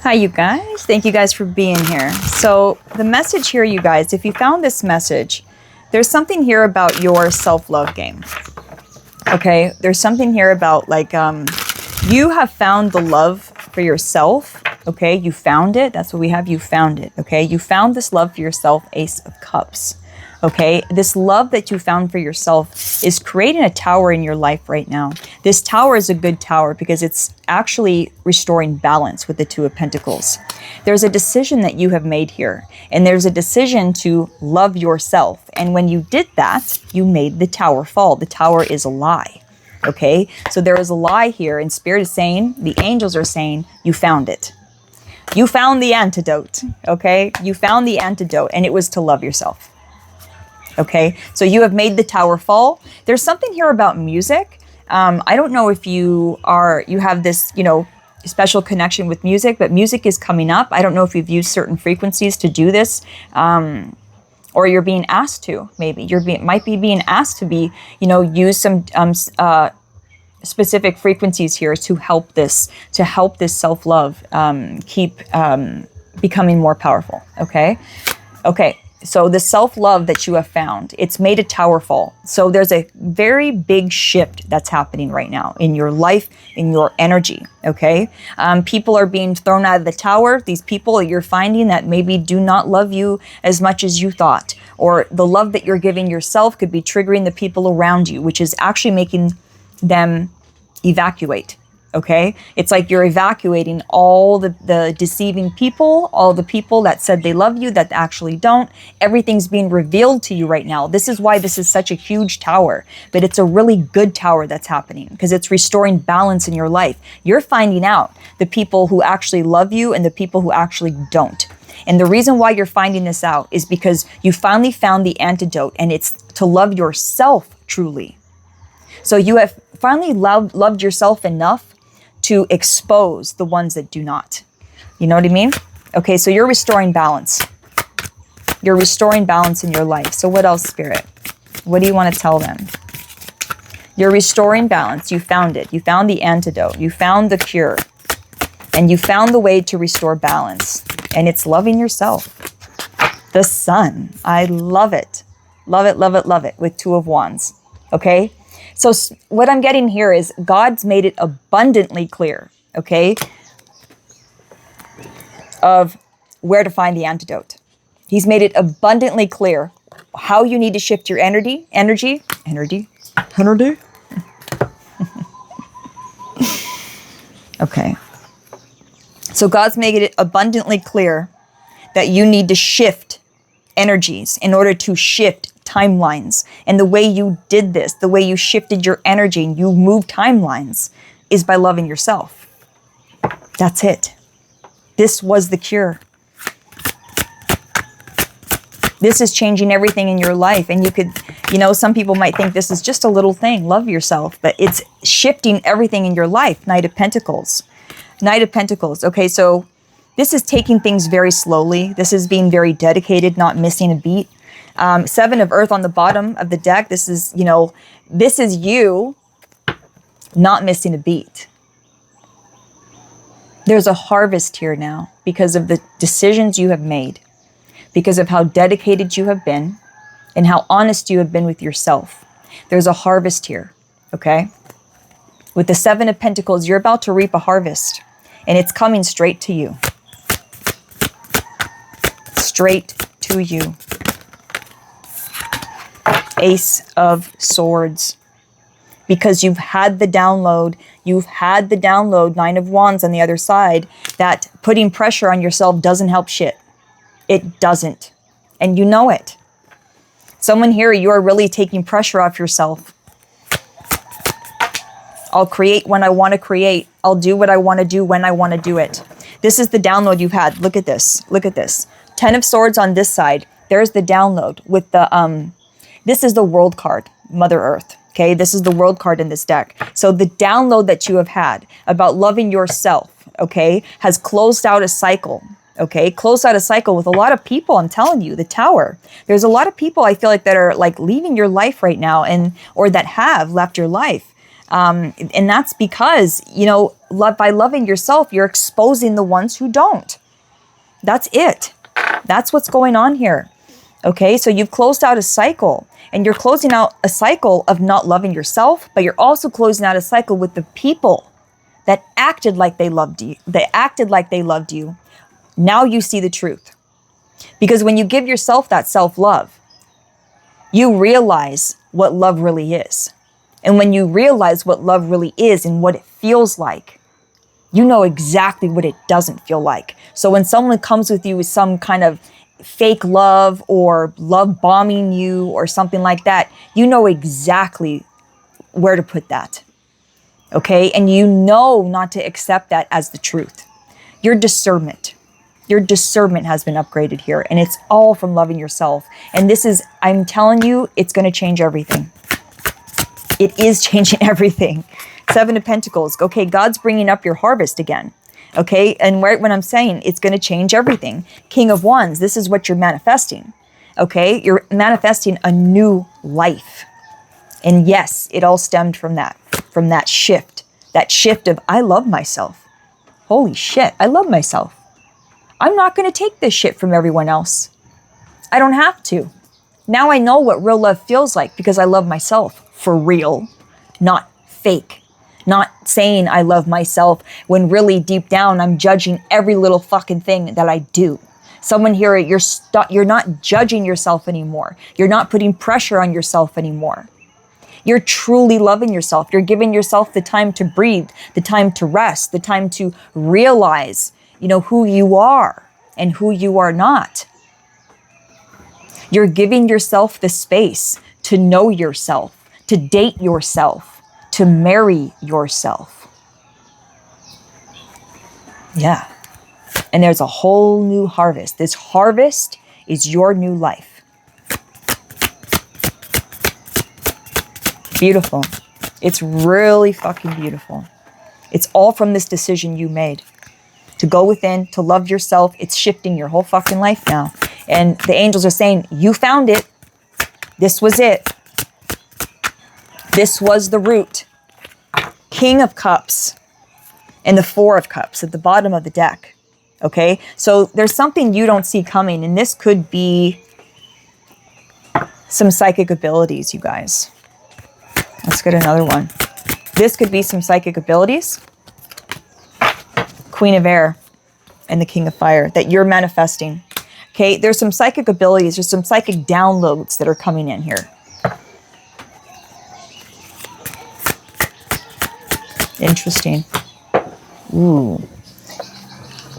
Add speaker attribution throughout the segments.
Speaker 1: Hi, you guys. Thank you guys for being here. So the message here, you guys, if you found this message, there's something here about your self-love game. Okay, there's something here about like you have found the love for yourself. Okay, you found it. That's what we have. You found it. Okay, you found this love for yourself, Ace of Cups. Okay, this love that you found for yourself is creating a tower in your life right now. This tower is a good tower because it's actually restoring balance with the Two of Pentacles. There's a decision that you have made here, and there's a decision to love yourself. And when you did that, you made the tower fall. The tower is a lie. Okay, so there is a lie here, and Spirit is saying, the angels are saying, you found it. You found the antidote. Okay, you found the antidote, and it was to love yourself. Okay, so you have made the tower fall. There's something here about music. I don't know if you have this, special connection with music, but music is coming up. I don't know if you've used certain frequencies to do this, or you're being asked to. Maybe might be being asked to use some specific frequencies here to help this self-love keep becoming more powerful. Okay. So the self-love that you have found, it's made a tower fall. So there's a very big shift that's happening right now in your life, in your energy, okay? People are being thrown out of the tower. These people you're finding that maybe do not love you as much as you thought, or the love that you're giving yourself could be triggering the people around you, which is actually making them evacuate. Okay, it's like you're evacuating all the deceiving people, all the people that said they love you that actually don't. Everything's being revealed to you right now. This is why this is such a huge tower, but it's a really good tower that's happening because it's restoring balance in your life. You're finding out the people who actually love you and the people who actually don't. And the reason why you're finding this out is because you finally found the antidote, and it's to love yourself truly. So you have finally loved yourself enough to expose the ones that do not. You know what I mean? Okay, so you're restoring balance. You're restoring balance in your life. So what else, Spirit? What do you want to tell them? You're restoring balance. You found it. You found the antidote. You found the cure. And you found the way to restore balance. And it's loving yourself. The Sun. I love it. Love it, love it, love it. With Two of Wands. Okay? So what I'm getting here is God's made it abundantly clear, okay, of where to find the antidote. He's made it abundantly clear how you need to shift your energy. Okay. So God's made it abundantly clear that you need to shift energies in order to shift timelines. And the way you did this, the way you shifted your energy and you moved timelines is by loving yourself. That's it. This was the cure. This is changing everything in your life. And you could, some people might think this is just a little thing, love yourself, but it's shifting everything in your life. Knight of Pentacles. Knight of Pentacles. Okay, so this is taking things very slowly. This is being very dedicated, not missing a beat. Seven of Earth on the bottom of the deck. This is you not missing a beat. There's a harvest here now because of the decisions you have made, because of how dedicated you have been and how honest you have been with yourself. There's a harvest here, okay? With the Seven of Pentacles, you're about to reap a harvest, and it's coming straight to you. Straight to you. Ace of Swords. Because you've had the download. Nine of Wands on the other side, that putting pressure on yourself doesn't help shit. It doesn't. And you know it. Someone here, you are really taking pressure off yourself. I'll create when I want to create. I'll do what I want to do when I want to do it. This is the download you've had. Look at this. Look at this. Ten of Swords on this side. There's the download with the this is the World card, Mother Earth. Okay, this is the World card in this deck. So the download that you have had about loving yourself, okay, has closed out a cycle. Okay, closed out a cycle with a lot of people. I'm telling you, the Tower. There's a lot of people I feel like that are like leaving your life right now, or that have left your life. And that's because, you know, by loving yourself, you're exposing the ones who don't. That's it. That's what's going on here. Okay, so you've closed out a cycle, and you're closing out a cycle of not loving yourself, but you're also closing out a cycle with the people that acted like they loved you. They acted like they loved you. Now you see the truth. Because when you give yourself that self-love, you realize what love really is. And when you realize what love really is and what it feels like, you know exactly what it doesn't feel like. So when someone comes with you with some kind of fake love or love bombing you or something like that, you know exactly where to put that. Okay? And you know not to accept that as the truth. Your discernment has been upgraded here, and it's all from loving yourself. And this is, I'm telling you, it's going to change everything. It is changing everything. 7 of Pentacles. Okay, God's bringing up your harvest again. Okay, and right when I'm saying it's going to change everything. King of Wands, this is what you're manifesting. Okay, you're manifesting a new life. And yes, it all stemmed from that shift. That shift of, I love myself. Holy shit, I love myself. I'm not going to take this shit from everyone else. I don't have to. Now I know what real love feels like because I love myself for real, not fake. Not saying I love myself when really deep down I'm judging every little fucking thing that I do. Someone here, you're not judging yourself anymore. You're not putting pressure on yourself anymore. You're truly loving yourself. You're giving yourself the time to breathe, the time to rest, the time to realize, you know, who you are and who you are not. You're giving yourself the space to know yourself, to date yourself, to marry yourself. Yeah. And there's a whole new harvest. This harvest is your new life. Beautiful. It's really fucking beautiful. It's all from this decision you made to go within, to love yourself. It's shifting your whole fucking life now. And the angels are saying, you found it. This was it. This was the root. King of Cups and the 4 of Cups at the bottom of the deck. Okay, so there's something you don't see coming, and this could be some psychic abilities, you guys. Let's get another one. This could be some psychic abilities. Queen of Air and the King of Fire that you're manifesting. Okay, there's some psychic abilities, there's some psychic downloads that are coming in here. Interesting. Ooh.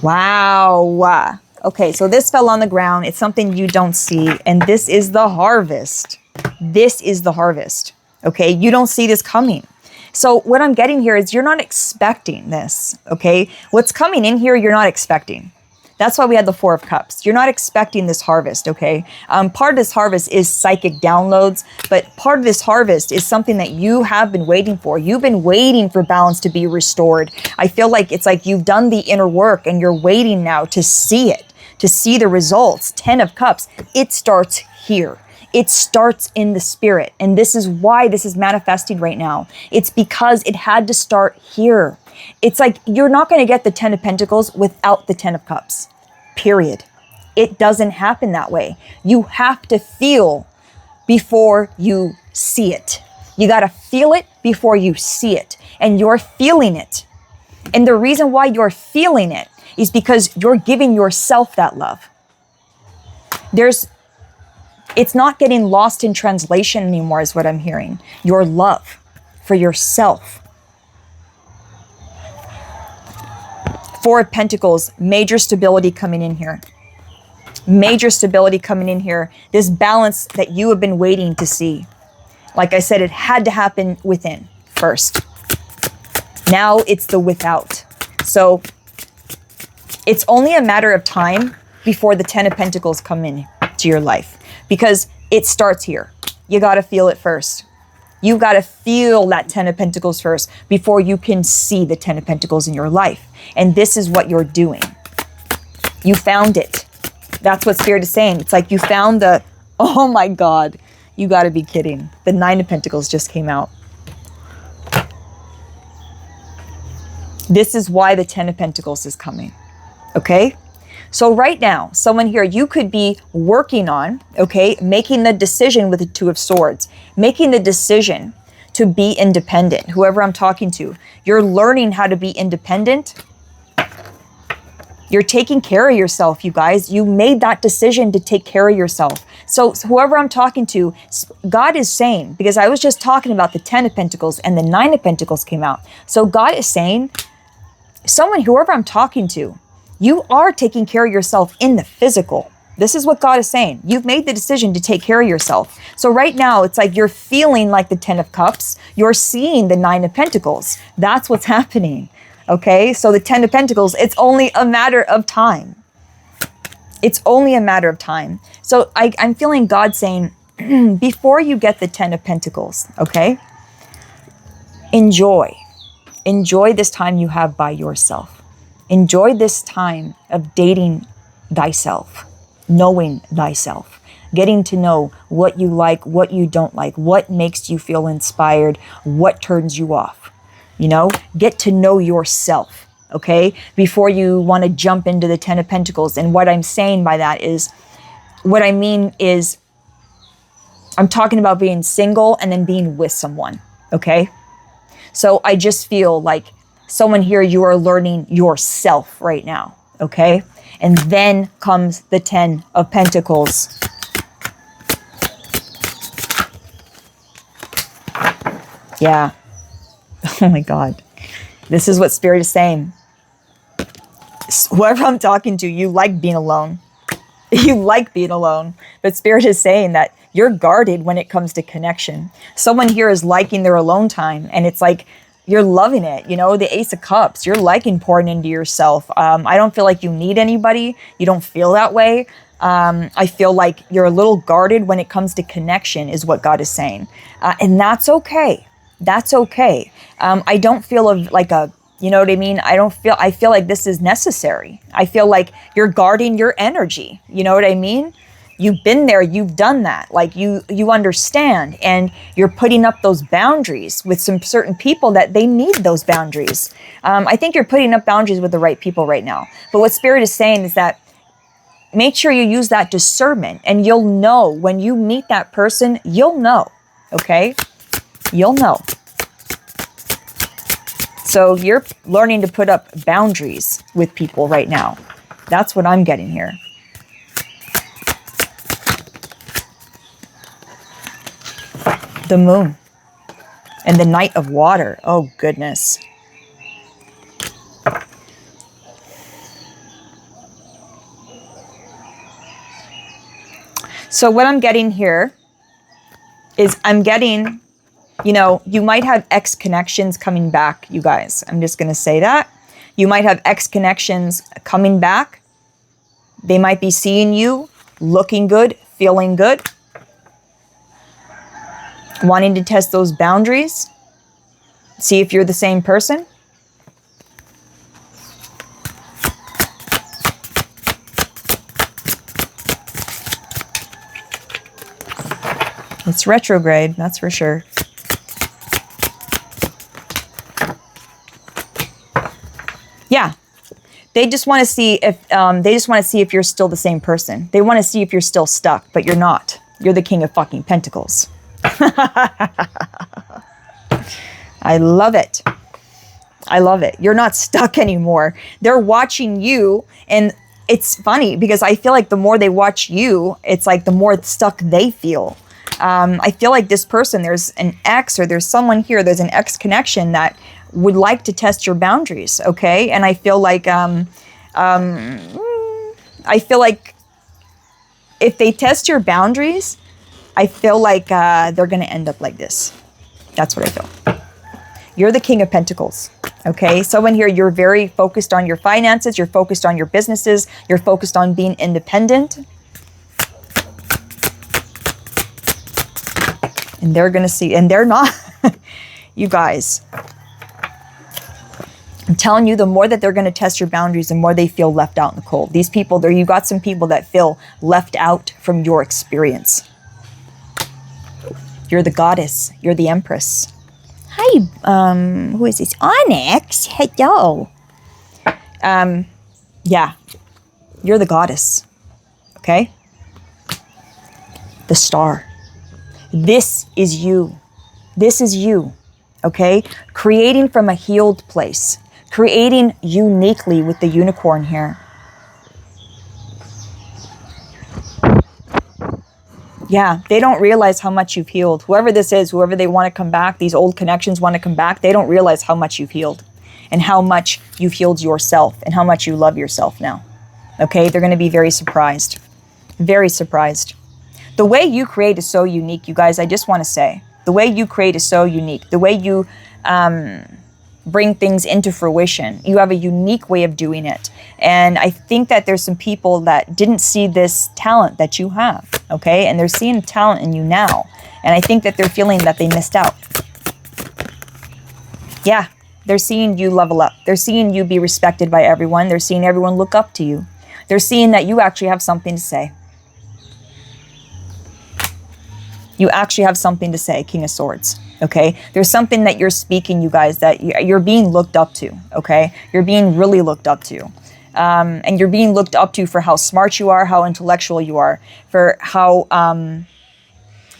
Speaker 1: Wow. Okay, so this fell on the ground. It's something you don't see. And this is the harvest. This is the harvest. Okay, you don't see this coming. So what I'm getting here is you're not expecting this. Okay, what's coming in here, you're not expecting. That's why we had the 4 of Cups. You're not expecting this harvest, okay? Part of this harvest is psychic downloads, but part of this harvest is something that you have been waiting for. You've been waiting for balance to be restored. I feel like it's like you've done the inner work and you're waiting now to see it, to see the results. 10 of Cups, it starts here. It starts in the spirit. And this is why this is manifesting right now. It's because it had to start here. It's like you're not going to get the 10 of Pentacles without the 10 of Cups, period. It doesn't happen that way. You have to feel before you see it. You got to feel it before you see it. And you're feeling it. And the reason why you're feeling it is because you're giving yourself that love. It's not getting lost in translation anymore is what I'm hearing. Your love for yourself. 4 of Pentacles, major stability coming in here. Major stability coming in here. This balance that you have been waiting to see. Like I said, it had to happen within first. Now it's the without. So it's only a matter of time before the 10 of Pentacles come in to your life. Because it starts here. You got to feel it first. You got to feel that 10 of Pentacles first before you can see the 10 of Pentacles in your life. And this is what you're doing. You found it. That's what Spirit is saying. It's like you found the, oh my God, you got to be kidding. The 9 of Pentacles just came out. This is why the Ten of Pentacles is coming. Okay? So right now, someone here, you could be working on, okay, making the decision with the Two of Swords, making the decision to be independent. Whoever I'm talking to, you're learning how to be independent. You're taking care of yourself, you guys. You made that decision to take care of yourself. So whoever I'm talking to, God is saying, because I was just talking about the Ten of Pentacles and the Nine of Pentacles came out. So God is saying, whoever I'm talking to, you are taking care of yourself in the physical. This is what God is saying. You've made the decision to take care of yourself. So right now, it's like you're feeling like the Ten of Cups. You're seeing the Nine of Pentacles. That's what's happening. Okay? So the Ten of Pentacles, it's only a matter of time. It's only a matter of time. So I'm feeling God saying, before you get the Ten of Pentacles, okay? Enjoy this time you have by yourself. Enjoy this time of dating thyself, knowing thyself, getting to know what you like, what you don't like, what makes you feel inspired, what turns you off. You know, get to know yourself, okay? Before you want to jump into the Ten of Pentacles. And what I'm saying by that is, what I mean is, I'm talking about being single and then being with someone, okay? So I just feel like someone here, you are learning yourself right now, okay? And then comes the Ten of Pentacles. Yeah. Oh my God. This is what Spirit is saying. Whoever I'm talking to, you like being alone. You like being alone. But Spirit is saying that you're guarded when it comes to connection. Someone here is liking their alone time, and it's like, you're loving it, you know, the Ace of Cups. You're liking pouring into yourself. I don't feel like you need anybody. You don't feel that way. I feel like you're a little guarded when it comes to connection, is what God is saying. And that's okay. That's okay. I don't feel like a, you know what I mean? I feel like this is necessary. I feel like you're guarding your energy. You know what I mean? You've been there, you've done that. Like you understand, and you're putting up those boundaries with some certain people that they need those boundaries. I think you're putting up boundaries with the right people right now. But what Spirit is saying is that make sure you use that discernment, and you'll know when you meet that person, you'll know, okay? You'll know. So you're learning to put up boundaries with people right now. That's what I'm getting here. The Moon and the Knight of Water. Oh, goodness. So what I'm getting here is I'm getting, you know, you might have ex connections coming back, you guys. I'm just going to say that. You might have ex connections coming back. They might be seeing you, looking good, feeling good, wanting to test those boundaries, see if you're the same person. It's retrograde, that's for sure. Yeah, they just want to see if you're still the same person. They want to see if you're still stuck, but you're not. You're the King of fucking Pentacles. I love it. I love it. You're not stuck anymore. They're watching you, and it's funny because I feel like the more they watch you, it's like the more stuck they feel. I feel like this person, there's an ex, or there's someone here, there's an ex connection that would like to test your boundaries, okay? And I feel like if they test your boundaries, I feel like they're going to end up like this. That's what I feel. You're the King of Pentacles, okay? Someone here, you're very focused on your finances. You're focused on your businesses. You're focused on being independent. And they're going to see, and they're not. You guys, I'm telling you, the more that they're going to test your boundaries, the more they feel left out in the cold. These people, you got some people that feel left out from your experience. You're the goddess. You're the empress. Hi, who is this? Onyx. Hello. Yeah, you're the goddess. Okay? The star. This is you. This is you. Okay? Creating from a healed place. Creating uniquely with the unicorn here. Yeah, they don't realize how much you've healed. Whoever this is, whoever they want to come back, these old connections want to come back, they don't realize how much you've healed and how much you've healed yourself and how much you love yourself now. Okay, they're going to be very surprised. Very surprised. The way you create is so unique, you guys. I just want to say, the way you create is so unique. The way you bring things into fruition, you have a unique way of doing it. And I think that there's some people that didn't see this talent that you have, okay? And they're seeing talent in you now. And I think that they're feeling that they missed out. Yeah, they're seeing you level up. They're seeing you be respected by everyone. They're seeing everyone look up to you. They're seeing that you actually have something to say. You actually have something to say, King of Swords, okay? There's something that you're speaking, you guys, that you're being looked up to, okay? You're being really looked up to. And you're being looked up to for how smart you are, how intellectual you are, for how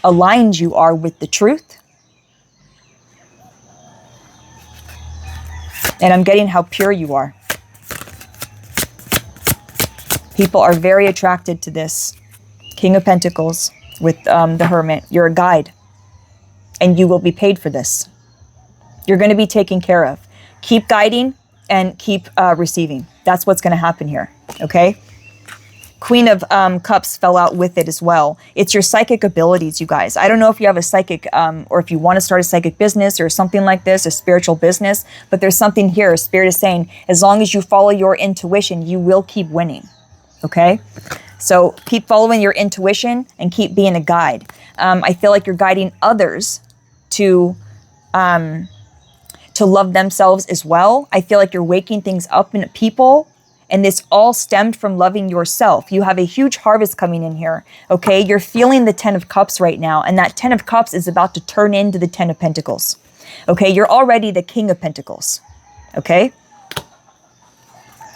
Speaker 1: aligned you are with the truth. And I'm getting how pure you are. People are very attracted to this. King of Pentacles with the Hermit. You're a guide. And you will be paid for this. You're going to be taken care of. Keep guiding and keep receiving. That's what's going to happen here. Okay? Queen of Cups fell out with it as well. It's your psychic abilities, you guys. I don't know if you have a psychic, or if you want to start a psychic business or something like this, a spiritual business, but there's something here. Spirit is saying, as long as you follow your intuition, you will keep winning. Okay? So keep following your intuition and keep being a guide. I feel like you're guiding others to love themselves as well. I feel like you're waking things up in people, and this all stemmed from loving yourself. You have a huge harvest coming in here, okay? You're feeling the 10 of Cups right now, and that 10 of Cups is about to turn into the 10 of Pentacles, okay? You're already the King of Pentacles, okay?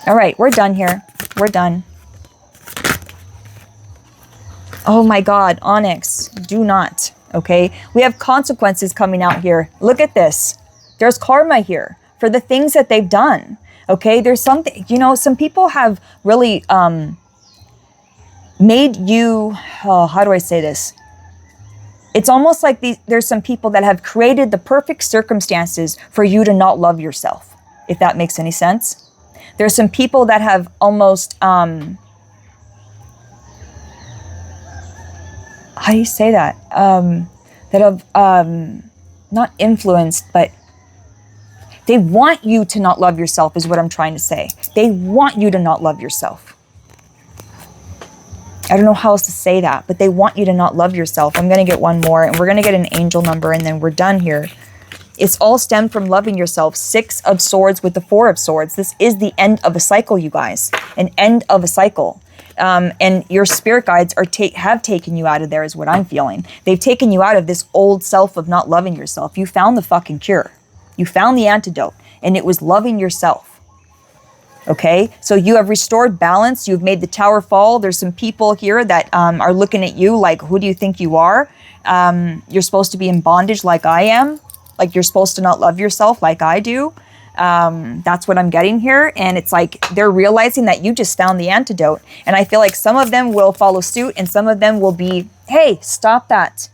Speaker 1: All right, we're done here. We're done. Oh my God, Onyx, do not, okay? We have consequences coming out here. Look at this. There's karma here for the things that they've done, okay? There's something, you know, some people have really made you, how do I say this? It's almost like there's some people that have created the perfect circumstances for you to not love yourself, if that makes any sense. There's some people that have almost, how do you say that? That have not influenced, but they want you to not love yourself is what I'm trying to say. They want you to not love yourself. I don't know how else to say that, but they want you to not love yourself. I'm going to get one more, and we're going to get an angel number, and then we're done here. It's all stemmed from loving yourself. 6 of Swords with the 4 of Swords. This is the end of a cycle, you guys. An end of a cycle. And your spirit guides have taken you out of there is what I'm feeling. They've taken you out of this old self of not loving yourself. You found the fucking cure. You found the antidote, and it was loving yourself. Okay? So you have restored balance. You've made the tower fall. There's some people here that are looking at you like, who do you think you are? You're supposed to be in bondage like I am. Like you're supposed to not love yourself like I do. That's what I'm getting here. And it's like they're realizing that you just found the antidote. And I feel like some of them will follow suit, and some of them will be, hey, stop that.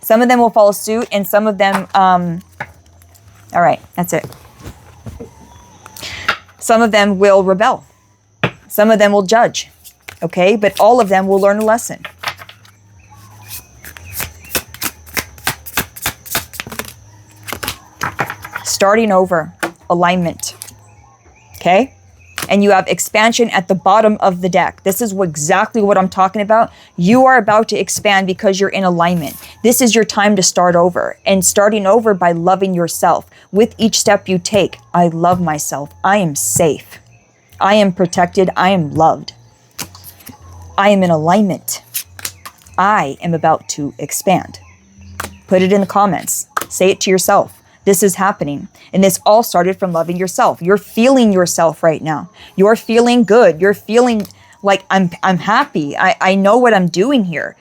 Speaker 1: Some of them will follow suit, and some of them, all right, that's it. Some of them will rebel. Some of them will judge. Okay, but all of them will learn a lesson. Starting over. Alignment. Okay? And you have expansion at the bottom of the deck. This is exactly what I'm talking about. You are about to expand because you're in alignment. This is your time to start over. And starting over by loving yourself. With each step you take, I love myself. I am safe. I am protected. I am loved. I am in alignment. I am about to expand. Put it in the comments. Say it to yourself. This is happening. And this all started from loving yourself. You're feeling yourself right now. You're feeling good. You're feeling like I'm happy. I know what I'm doing here.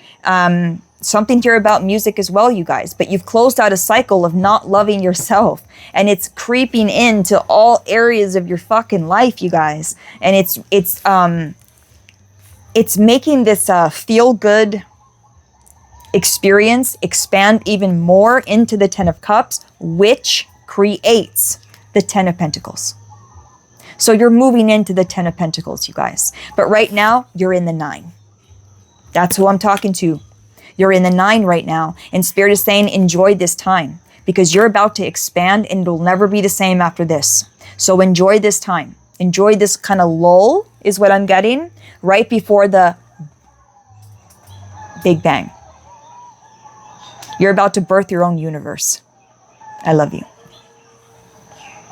Speaker 1: Something here about music as well, you guys. But you've closed out a cycle of not loving yourself. And it's creeping into all areas of your fucking life, you guys. And it's making this feel good experience expand even more into the 10 of Cups, which creates the 10 of Pentacles. So you're moving into the 10 of Pentacles, you guys. But right now, you're in the 9. That's who I'm talking to. You're in the 9 right now. And Spirit is saying, enjoy this time, because you're about to expand and it'll never be the same after this. So enjoy this time. Enjoy this kind of lull is what I'm getting right before the Big Bang. You're about to birth your own universe. I love you.